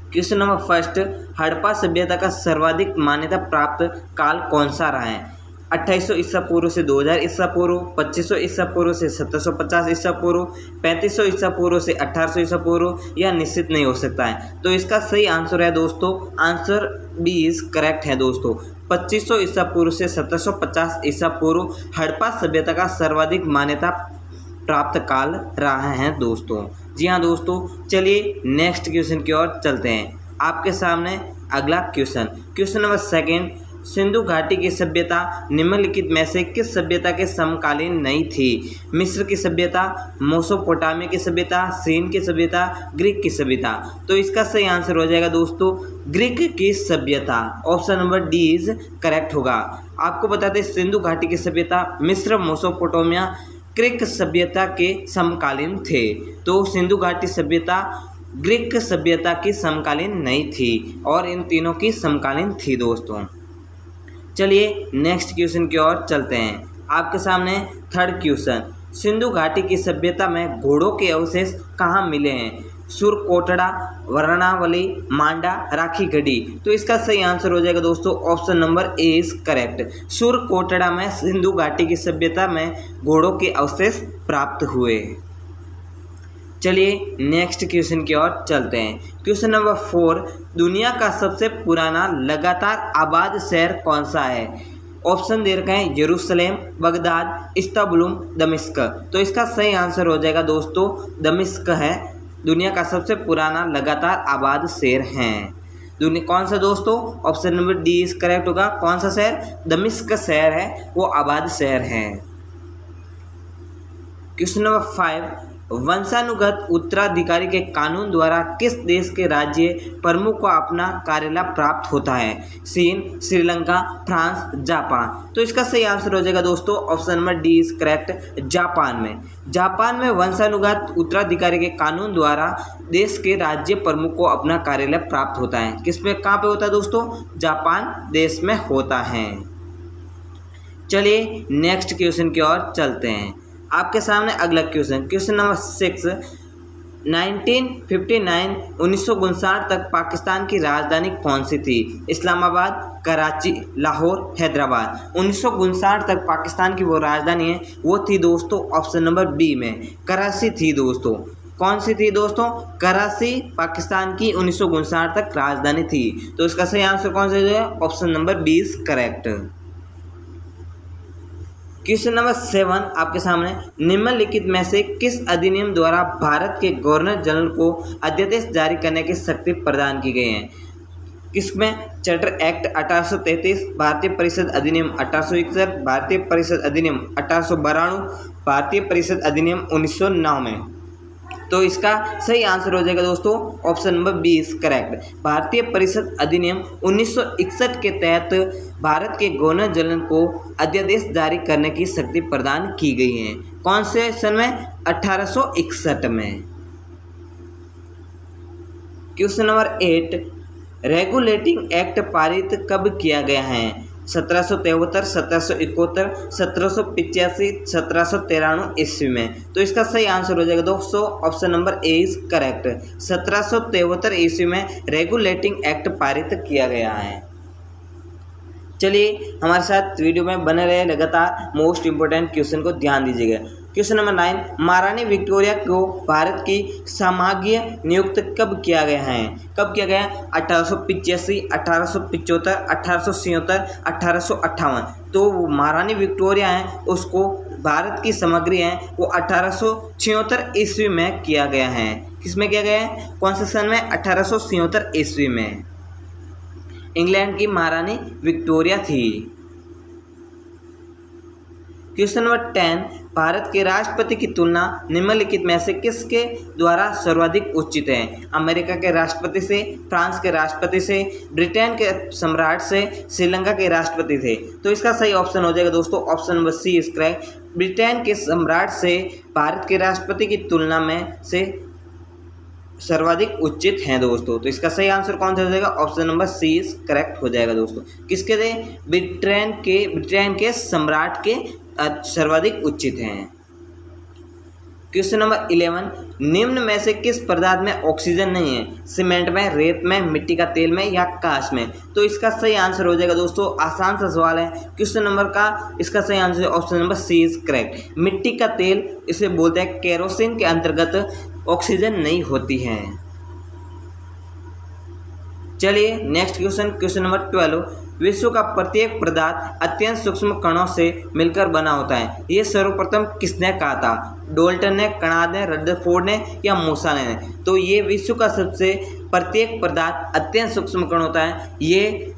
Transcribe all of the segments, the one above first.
Question number first, Harappa सभ्यता का सर्वाधिक मान्यता प्राप्त काल कौन सा रहा है? 2800 ईसा पूर्व से 2000 ईसा पूर्व, 2500 ईसा पूर्व से 1750 ईसा पूर्व, 3500 ईसा पूर्व से 1800 ईसा पूर्व, यह निश्चित नहीं हो सकता है। तो इसका सही आंसर है दोस्तों, आंसर बी इज करेक्ट है दोस्तों। 2500 ईसा पूर्व से 1750 ईसा पूर्व हड़प्पा सभ्यता का सर्वाधिक मान्यता प्राप्त काल रहा है दोस्तों। जी हाँ दोस्तों, चलिए नेक्स्ट क्वेश्चन की ओर चलते हैं। आपके सामने अगला क्वेश्चन नंबर सेकंड, सिंधु घाटी की सभ्यता निम्नलिखित में से किस सभ्यता के समकालीन नहीं थी? मिस्र की सभ्यता, मेसोपोटामिया की सभ्यता, सीन की सभ्यता, ग्रीक की सभ्यता। तो इसका सही आंसर हो जाएगा दोस्तों ग्रीक की सभ्यता। Option number D is correct होगा। आपको बताते हैं सिंधु घाटी की सभ्यता मिस्र, मेसोपोटामिया, ग्रीक सभ्यता के समकालीन थे। तो सिंधु घाटी सभ्यता ग्रीक सभ्यता की समकालीन नहीं थी और इन तीनों की समकालीन थी दोस्तों। चलिए नेक्स्ट क्वेश्चन की ओर चलते हैं। आपके सामने थर्ड क्वेश्चन, सिंधु घाटी की सभ्यता में घोड़ों के अवशेष कहाँ मिले हैं? सुरकोटड़ा, वर्णावली, मांडा, राखी गढ़ी। तो इसका सही आंसर हो जाएगा दोस्तों option number A is correct. Surkotada में सिंधु घाटी की सभ्यता में घोड़ों के अवशेष प्राप्त हुए। चलिए नेक्स्ट क्वेश्चन की ओर चलते हैं। क्वेश्चन नंबर 4, दुनिया का सबसे पुराना लगातार आबाद शहर कौन सा है? ऑप्शन दे रखे हैं यरूशलेम, बगदाद, इस्तांबुल, दमिश्क। तो इसका सही आंसर हो जाएगा दोस्तों दमिश्क है। दुनिया का सबसे पुराना लगातार आबाद शहर है दुनिया। कौन सा दोस्तों? Option number D is correct होगा। कौन सा शहर? दमिश्क शहर है, वो आबाद शहर है। क्वेश्चन नंबर 5, वंशानुगत उत्तराधिकारी के कानून द्वारा किस देश के राज्य प्रमुख को अपना कार्यालय प्राप्त होता है? चीन, श्रीलंका, फ्रांस, जापान। तो इसका सही आंसर हो जाएगा दोस्तों option number D is correct, Japan में वंशानुगत उत्तराधिकारी के कानून द्वारा देश के राज्य प्रमुख को अपना कार्यालय प्राप्त होता है। किसमें, कहाँ पे होता है दोस्तों? जापान देश में होता है। चलिए नेक्स्ट क्वेश्चन की ओर चलते हैं। आपके सामने अगला क्वेश्चन नंबर 6, 1959 तक पाकिस्तान की राजधानी कौन सी थी? इस्लामाबाद, कराची, लाहौर, हैदराबाद। 1959 तक पाकिस्तान की वो राजधानी है, वो थी दोस्तों ऑप्शन नंबर बी में कराची थी दोस्तों। कौन सी थी दोस्तों? कराची पाकिस्तान की 1959 तक राजधानी थी। तो इसका सही आंसर कौन सा है? Option number B is correct. Question number 7 आपके सामने, निम्नलिखित में से किस अधिनियम द्वारा भारत के गवर्नर जनरल को अध्यादेश जारी करने की शक्ति प्रदान की गई है? किसमें? चार्टर एक्ट 1833, भारतीय परिषद अधिनियम 1861, भारतीय परिषद अधिनियम 1892, भारतीय परिषद अधिनियम 1909 में। तो इसका सही आंसर हो जाएगा दोस्तों option number B is correct. भारतीय परिषद अधिनियम 1961 के तहत भारत के गवर्नर जनरल को अध्यादेश जारी करने की शक्ति प्रदान की गई है। कौन से सन में? 1861 में। क्वेश्चन नंबर 8, रेगुलेटिंग एक्ट पारित कब किया गया है? 1773, 1771, 1785, 1793 ईस्वी में। तो इसका सही आंसर हो जाएगा दोस्तों option number A is correct. 1773 ईस्वी में रेगुलेटिंग एक्ट पारित किया गया है। चलिए हमारे साथ वीडियो में बने रहे, लगातार मोस्ट इंपोर्टेंट क्वेश्चन को ध्यान दीजिएगा। क्वेश्चन नंबर 9, महारानी विक्टोरिया को भारत की सम्राज्ञी नियुक्त कब किया गया है? कब किया गया? 1885, 1875, 1876, 1858। तो महारानी विक्टोरिया हैं, उसको भारत की सम्राज्ञी हैं, वो 1876 ईस्वी में किया गया है। किसमें किया गया है? कौन से सन में? 1876 ईस्वी में। इंग्लैंड की महारानी विक्टोरिया थी। क्वेश्चन नंबर 10, भारत के राष्ट्रपति की तुलना निम्नलिखित में से किसके द्वारा सर्वाधिक उचित है? अमेरिका के राष्ट्रपति से, फ्रांस के राष्ट्रपति से, ब्रिटेन के सम्राट से, श्रीलंका के राष्ट्रपति से। तो इसका सही ऑप्शन हो जाएगा दोस्तों option number C is correct. Britain के सम्राट से भारत के राष्ट्रपति की तुलना में से सर्वाधिक उचित हैं दोस्तों। तो इसका सही आंसर कौन सा हो जाएगा? Option number C is correct हो जाएगा दोस्तों। किसके थे? ब्रिटेन के सम्राट के सर्वाधिक उचित हैं। क्वेश्चन नंबर 11, निम्न में से किस पदार्थ में ऑक्सीजन नहीं है? सीमेंट में, रेत में, मिट्टी का तेल में या कांच में? तो इसका सही आंसर हो जाएगा दोस्तों, आसान सा सवाल है। क्वेश्चन नंबर का इसका सही answer option number C is correct. मिट्टी का तेल इसे बोलते हैं, केरोसिन के अंतर्गत ऑक्सीजन नहीं होती है। चलिए नेक्स्ट क्वेश्चन नंबर 12, विश्व का प्रत्येक पदार्थ अत्यंत सूक्ष्म कणों से मिलकर बना होता है। ये सर्वप्रथम किसने कहा था? डाल्टन ने, कणाद ने, रदरफोर्ड ने या मूसा ने? तो ये विश्व का सबसे प्रत्येक पदार्थ अत्यंत सूक्ष्म कण होता है, ये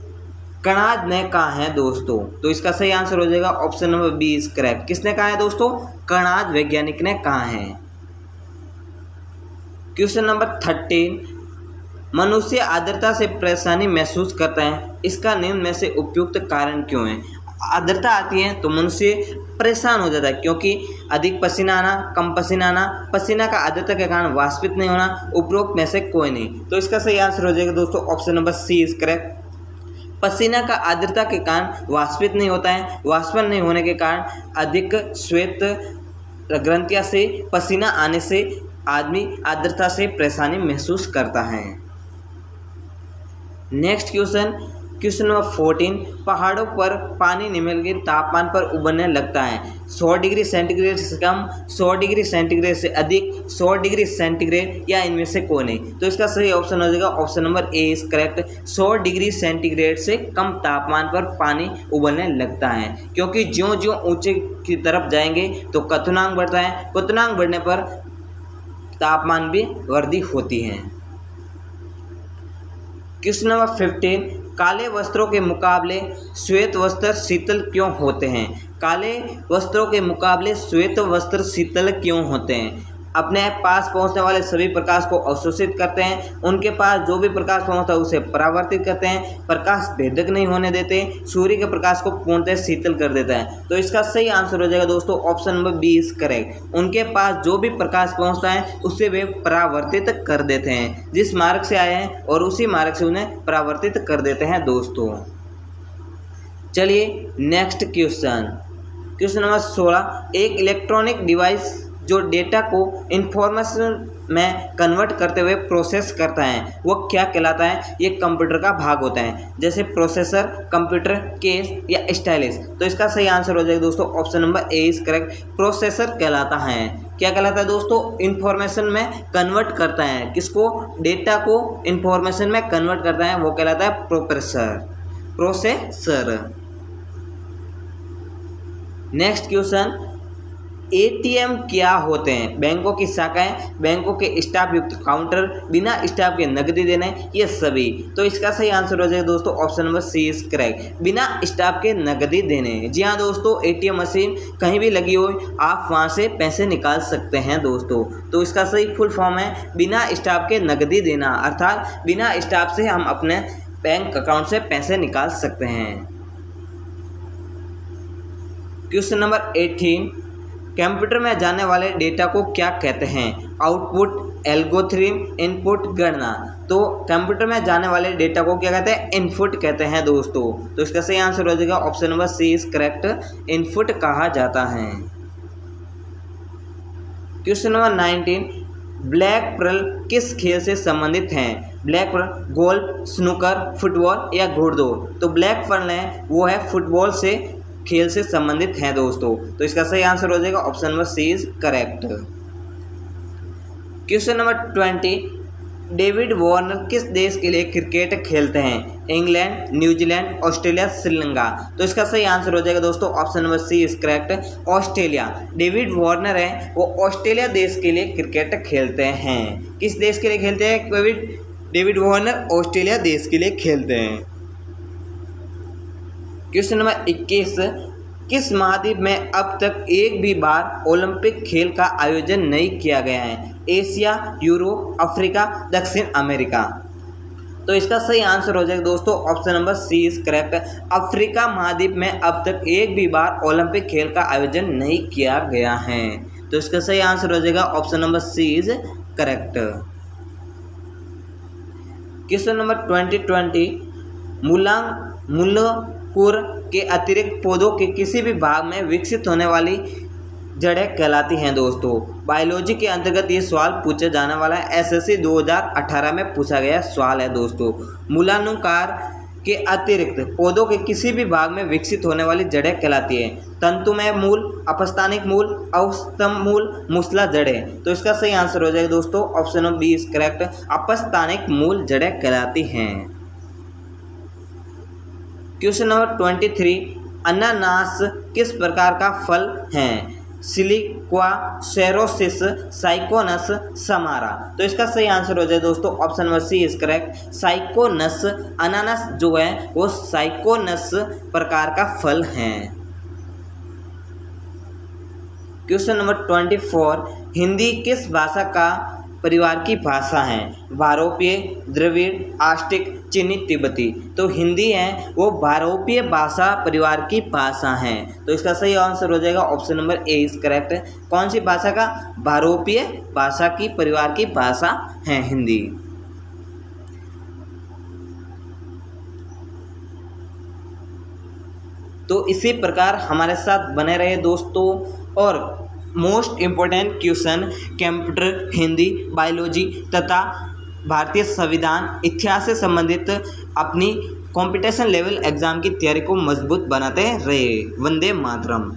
कणाद ने कहा है दोस्तों। तो इसका सही आंसर हो जाएगा option number B is correct. किसने कहा है दोस्तों? कणाद वैज्ञानिक ने कहा है। क्वेश्चन नंबर 13, मनुष्य आर्द्रता से परेशानी महसूस करता है, इसका निम्न में से उपयुक्त कारण क्यों है? आर्द्रता आती है तो मनुष्य परेशान हो जाता है, क्योंकि अधिक पसीना आना, कम पसीना आना, पसीना का आर्द्रता के कारण वाष्पित नहीं होना, उपरोक्त में से कोई नहीं। तो इसका सही आंसर हो जाएगा दोस्तों option number C is correct. पसीना का आर्द्रता के कारण वाष्पित नहीं होता है, वाष्पन नहीं होने के कारण अधिक श्वेत ग्रंथियां से पसीना आने से आदमी आर्द्रता से परेशानी महसूस करता है। नेक्स्ट क्वेश्चन नंबर 14, पहाड़ों पर पानी निम्नलिखित के तापमान पर उबलने लगता है। 100 डिग्री सेंटीग्रेड से कम, 100 डिग्री सेंटीग्रेड से अधिक, 100 डिग्री सेंटीग्रेड या इनमें से कोई नहीं? तो इसका सही ऑप्शन हो जाएगा option number A is correct. 100 degree centigrade से कम तापमान पर पानी उबलने लगता है, क्योंकि ज्यों ज्यों ऊंचे की तरफ जाएंगे तो क्वथनांक बढ़ता है, क्वथनांक बढ़ने पर तापमान भी वृद्धि होती है। क्वेश्चन नंबर 15, काले वस्त्रों के मुकाबले श्वेत वस्त्र शीतल क्यों होते हैं? काले वस्त्रों के मुकाबले श्वेत वस्त्र शीतल क्यों होते हैं? अपने पास पहुंचने वाले सभी प्रकाश को अवशोषित करते हैं, उनके पास जो भी प्रकाश पहुंचता है उसे परावर्तित करते हैं, प्रकाश भेदक नहीं होने देते, सूर्य के प्रकाश को पूर्णतः शीतल कर देता है। तो इसका सही आंसर हो जाएगा दोस्तों option number B is correct. उनके पास जो भी प्रकाश पहुंचता है उसे वे परावर्तित कर देते हैं, जिस मार्ग से आए हैं और उसी मार्ग से उन्हें परावर्तित कर देते हैं दोस्तों। चलिए नेक्स्ट क्वेश्चन नंबर 16, एक इलेक्ट्रॉनिक डिवाइस जो डेटा को इंफॉर्मेशन में कन्वर्ट करते हुए प्रोसेस करता है वो क्या कहलाता है? ये कंप्यूटर का भाग होता है, जैसे प्रोसेसर, कंप्यूटर, केस या स्टाइलिश। तो इसका सही आंसर हो जाएगा दोस्तों option number A is correct. Processor कहलाता है, क्या कहलाता है दोस्तों? इंफॉर्मेशन में कन्वर्ट करता है, किसको? डेटा को इंफॉर्मेशन में कन्वर्ट करता है, वो कहलाता है प्रोसेसर। नेक्स्ट क्वेश्चन, एटीएम क्या होते हैं? बैंकों की शाखाएं, बैंकों के स्टाफ युक्त काउंटर, बिना स्टाफ के नकदी देने, ये सभी। तो इसका सही आंसर हो जाएगा दोस्तों option number C is correct, बिना स्टाफ के नकदी देने। जी हाँ दोस्तों, एटीएम मशीन कहीं भी लगी हो, आप वहाँ से पैसे निकाल सकते हैं दोस्तों। तो इसका सही फुल फॉर्म है बिना स्टाफ के नकदी देना, अर्थात बिना स्टाफ से हम अपने बैंक अकाउंट से पैसे निकाल सकते हैं। क्वेश्चन नंबर 18, कंप्यूटर में जाने वाले डेटा को क्या कहते हैं? आउटपुट, एल्गोरिथम, इनपुट, गणना। तो कंप्यूटर में जाने वाले डेटा को क्या कहते हैं? इनपुट कहते हैं दोस्तों। तो इसका सही आंसर हो जाएगा option number C is correct, input कहा जाता है। क्वेश्चन नंबर 19, ब्लैक पर्ल किस खेल से संबंधित हैं? Black pearl golf, snooker, football या घोड़दौड़? तो ब्लैक पर्ल है वो है फुटबॉल से खेल से संबंधित हैं दोस्तों। तो इसका सही आंसर हो जाएगा option number C is correct. Question number 20, David Warner किस देश के लिए क्रिकेट खेलते हैं? England, New Zealand, Australia, Sri Lanka. तो इसका सही आंसर हो जाएगा दोस्तों option number C is correct, Australia. David Warner है वो ऑस्ट्रेलिया देश के लिए क्रिकेट खेलते हैं। किस देश के लिए खेलते हैं? डेविड वार्नर ऑस्ट्रेलिया देश के लिए खेलते हैं। क्वेश्चन नंबर 21, किस महाद्वीप में अब तक एक भी बार ओलंपिक खेल का आयोजन नहीं किया गया है? एशिया, यूरोप, अफ्रीका, दक्षिण अमेरिका। तो इसका सही आंसर हो जाएगा दोस्तों option number C is correct, Africa महाद्वीप में अब तक एक भी बार ओलंपिक खेल का आयोजन नहीं किया गया है। तो इसका सही आंसर हो जाएगा option number C is correct. Question number 20, मूलकूर के अतिरिक्त पौधों के किसी भी भाग में विकसित होने वाली जड़ें कहलाती हैं दोस्तों। बायोलॉजी के अंतर्गत ये सवाल पूछा जाने वाला है, एसएससी 2018 में पूछा गया सवाल है दोस्तों। मूलानुकार के अतिरिक्त पौधों के किसी भी भाग में विकसित होने वाली जड़ें कहलाती हैं तंतुमय मूल, अपस्थानिक मूल, अवस्तंभ मूल, मूसला जड़ें। तो इसका सही आंसर हो जाएगा दोस्तों option number B is correct, अपस्थानिक मूल जड़ें कहलाती हैं। क्वेश्चन नंबर 23, अनानास किस प्रकार का फल है? Siliqua, sorosis, syconus, samara. तो इसका सही आंसर हो जाए दोस्तों option number C is correct, syconus. अनानास जो है वो साइकोनस प्रकार का फल है। क्वेश्चन नंबर 24, हिंदी किस भाषा का परिवार की भाषा है? भारोपीय, द्रविड़, आस्टिक, चीनी, तिब्बती। तो हिंदी है वो भारोपीय भाषा परिवार की भाषा है। तो इसका सही आंसर हो जाएगा option number A is correct. कौन सी भाषा का? भारोपीय भाषा की परिवार की भाषा है हिंदी। तो इसी प्रकार हमारे साथ बने रहे दोस्तों, और most important question computer, Hindi, biology तथा भारतीय संविधान, इतिहास से संबंधित अपनी कंपटीशन लेवल एग्जाम की तैयारी को मजबूत बनाते रहे। वंदे मातरम।